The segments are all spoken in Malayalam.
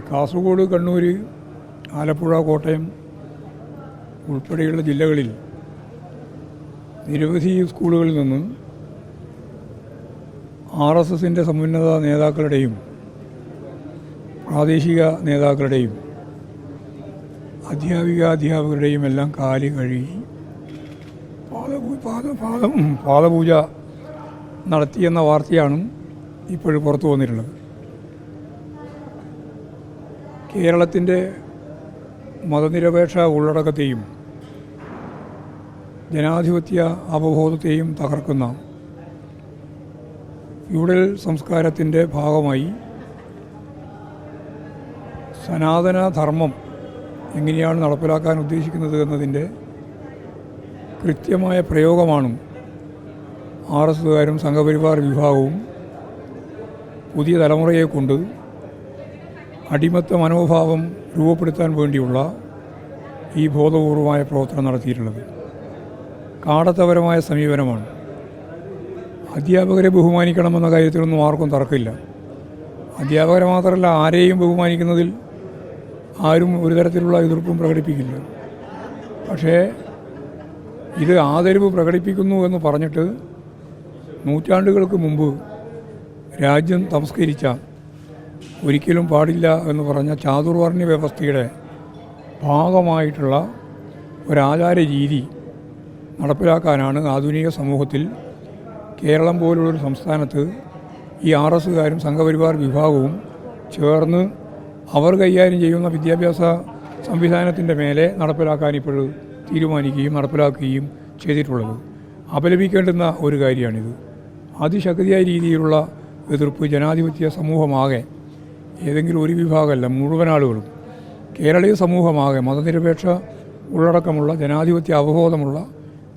കാസർഗോഡ്, കണ്ണൂർ, ആലപ്പുഴ, കോട്ടയം ഉൾപ്പെടെയുള്ള ജില്ലകളിൽ നിരവധി സ്കൂളുകളിൽ നിന്ന് RSSൻ്റെ സമുന്നത നേതാക്കളുടെയും പ്രാദേശിക നേതാക്കളുടെയും അധ്യാപകരുടെയും എല്ലാം കാല് കഴുകി പാദപൂജ നടത്തിയെന്ന വാർത്തയാണ് ഇപ്പോഴും പുറത്തു വന്നിട്ടുള്ളത്. കേരളത്തിൻ്റെ മതനിരപേക്ഷ ഉള്ളടക്കത്തെയും ജനാധിപത്യ അവബോധത്തെയും തകർക്കുന്ന ഫ്യൂഡൽ സംസ്കാരത്തിൻ്റെ ഭാഗമായി സനാതന ധർമ്മം എങ്ങനെയാണ് നടപ്പിലാക്കാൻ ഉദ്ദേശിക്കുന്നത് എന്നതിൻ്റെ കൃത്യമായ പ്രയോഗമാണ് RSSകാരും സംഘപരിവാർ വിഭാഗവും പുതിയ തലമുറയെ കൊണ്ട് അടിമത്ത മനോഭാവം രൂപപ്പെടുത്താൻ വേണ്ടിയുള്ള ഈ ബോധപൂർവമായ പ്രവർത്തനം നടത്തിയിട്ടുള്ളത്. കാടത്തപരമായ സമീപനമാണ്. അധ്യാപകരെ ബഹുമാനിക്കണമെന്ന കാര്യത്തിലൊന്നും ആർക്കും തർക്കമില്ല. അധ്യാപകരെ മാത്രമല്ല, ആരെയും ബഹുമാനിക്കുന്നതിൽ ആരും ഒരു തരത്തിലുള്ള എതിർപ്പും പ്രകടിപ്പിക്കില്ല. പക്ഷേ ഇത് ആദരവ് പ്രകടിപ്പിക്കുന്നു എന്ന് പറഞ്ഞിട്ട് നൂറ്റാണ്ടുകൾക്ക് മുമ്പ് രാജ്യം തമസ്കരിച്ച, ഒരിക്കലും പാടില്ല എന്ന് പറഞ്ഞ ചാതുർവർണ്ണ വ്യവസ്ഥയുടെ ഭാഗമായിട്ടുള്ള ഒരാചാര രീതി നടപ്പിലാക്കാനാണ് ആധുനിക സമൂഹത്തിൽ കേരളം പോലുള്ളൊരു സംസ്ഥാനത്ത് ഈ RSSകാരും സംഘപരിവാർ വിഭാഗവും ചേർന്ന് അവർ കൈകാര്യം ചെയ്യുന്ന വിദ്യാഭ്യാസ സംവിധാനത്തിൻ്റെ മേലെ നടപ്പിലാക്കാൻ ഇപ്പോൾ തീരുമാനിക്കുകയും നടപ്പിലാക്കുകയും ചെയ്തിട്ടുള്ളത്. അപലപിക്കേണ്ടുന്ന ഒരു കാര്യമാണിത്. അതിശക്തിയായ രീതിയിലുള്ള എതിർപ്പ് ജനാധിപത്യ സമൂഹമാകെ, ഏതെങ്കിലും ഒരു വിഭാഗമല്ല, മുഴുവൻ ആളുകളും, കേരളീയ സമൂഹമാകെ, മതനിരപേക്ഷ ഉള്ളടക്കമുള്ള ജനാധിപത്യ അവബോധമുള്ള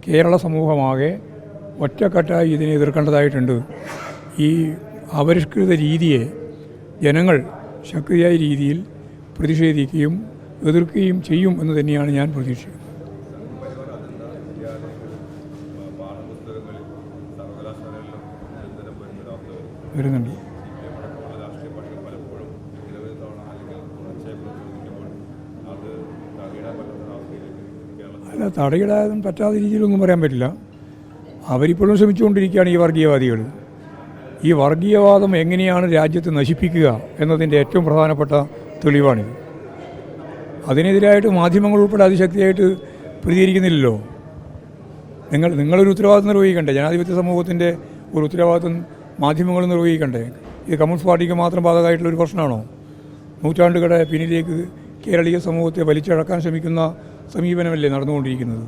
കേരള സമൂഹമാകെ ഒറ്റക്കെട്ടായി ഇതിനെ എതിർക്കേണ്ടതായിട്ടുണ്ട്. ഈ അപരിഷ്കൃത രീതിയെ ജനങ്ങൾ ശക്തിയായ രീതിയിൽ പ്രതിഷേധിക്കുകയും എതിർക്കുകയും ചെയ്യും എന്ന് തന്നെയാണ് ഞാൻ പ്രതീക്ഷിക്കുന്നത്. വരുന്നുണ്ട്. അല്ല, തടയിടാൻ പറ്റാത്ത രീതിയിലൊന്നും പറയാൻ പറ്റില്ല. അവരിപ്പോഴും ശ്രമിച്ചുകൊണ്ടിരിക്കുകയാണ് ഈ വർഗീയവാദികൾ. ഈ വർഗീയവാദം എങ്ങനെയാണ് രാജ്യത്തെ നശിപ്പിക്കുക എന്നതിൻ്റെ ഏറ്റവും പ്രധാനപ്പെട്ട തെളിവാണിത്. അതിനെതിരായിട്ട് മാധ്യമങ്ങൾ ഉൾപ്പെടെ അതിശക്തിയായിട്ട് പ്രതികരിക്കുന്നില്ലല്ലോ. നിങ്ങളൊരു ഉത്തരവാദിത്വം നിർവഹിക്കണ്ടേ? ജനാധിപത്യ സമൂഹത്തിൻ്റെ ഒരു ഉത്തരവാദിത്വം മാധ്യമങ്ങൾ നിർവഹിക്കണ്ടേ? ഇത് കമ്മ്യൂണിസ്റ്റ് പാർട്ടിക്ക് മാത്രം ബാധകമായിട്ടുള്ളൊരു പ്രശ്നമാണോ? നൂറ്റാണ്ടുകളുടെ പിന്നിലേക്ക് കേരളീയ സമൂഹത്തെ വലിച്ചഴക്കാൻ ശ്രമിക്കുന്ന സമീപനമല്ലേ നടന്നുകൊണ്ടിരിക്കുന്നത്?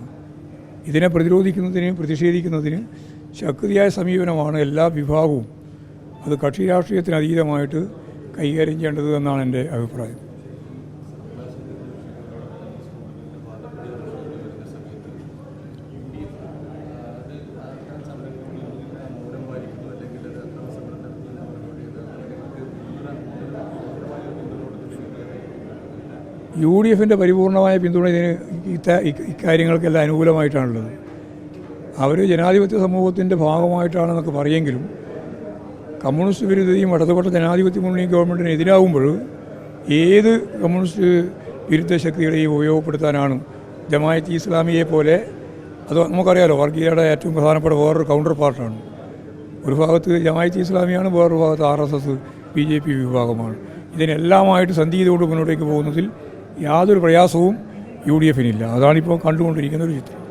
ഇതിനെ പ്രതിരോധിക്കുന്നതിന്, പ്രതിഷേധിക്കുന്നതിന് ശക്തിയായ സമീപനമാണ് എല്ലാ വിഭാഗവും, അത് കക്ഷി രാഷ്ട്രീയത്തിന് അതീതമായിട്ട് കൈകാര്യം ചെയ്യേണ്ടത് എന്നാണ് എൻ്റെ അഭിപ്രായം. UDFൻ്റെ പരിപൂർണമായ പിന്തുണ ഇതിന് ഇക്കാര്യങ്ങൾക്കെല്ലാം അനുകൂലമായിട്ടാണുള്ളത്. അവർ ജനാധിപത്യ സമൂഹത്തിൻ്റെ ഭാഗമായിട്ടാണെന്നൊക്കെ പറയുമെങ്കിലും കമ്മ്യൂണിസ്റ്റ് വിരുദ്ധതയും ഇടതുപക്ഷ ജനാധിപത്യ മുന്നണി ഗവൺമെൻറ്റിന് എതിരാകുമ്പോൾ ഏത് കമ്മ്യൂണിസ്റ്റ് വിരുദ്ധ ശക്തികളെയും ഉപയോഗപ്പെടുത്താനാണ് ജമാഅത്ത് ഇസ്ലാമിയെ പോലെ. അത് നമുക്കറിയാലോ, വർഗീയതയുടെ ഏറ്റവും പ്രധാനപ്പെട്ട വേറൊരു കൗണ്ടർ പാർട്ടാണ്. ഒരു ഭാഗത്ത് ജമാഅത്ത് ഇസ്ലാമിയാണ്, വേറൊരു ഭാഗത്ത് RSS BJP വിഭാഗമാണ്. ഇതിനെല്ലാമായിട്ട് സന്ധി ചെയ്തുകൊണ്ട് മുന്നോട്ടേക്ക് പോകുന്നതിൽ യാതൊരു പ്രയാസവും UDFനില്ല. അതാണിപ്പോൾ കണ്ടുകൊണ്ടിരിക്കുന്ന ഒരു ചിത്രം.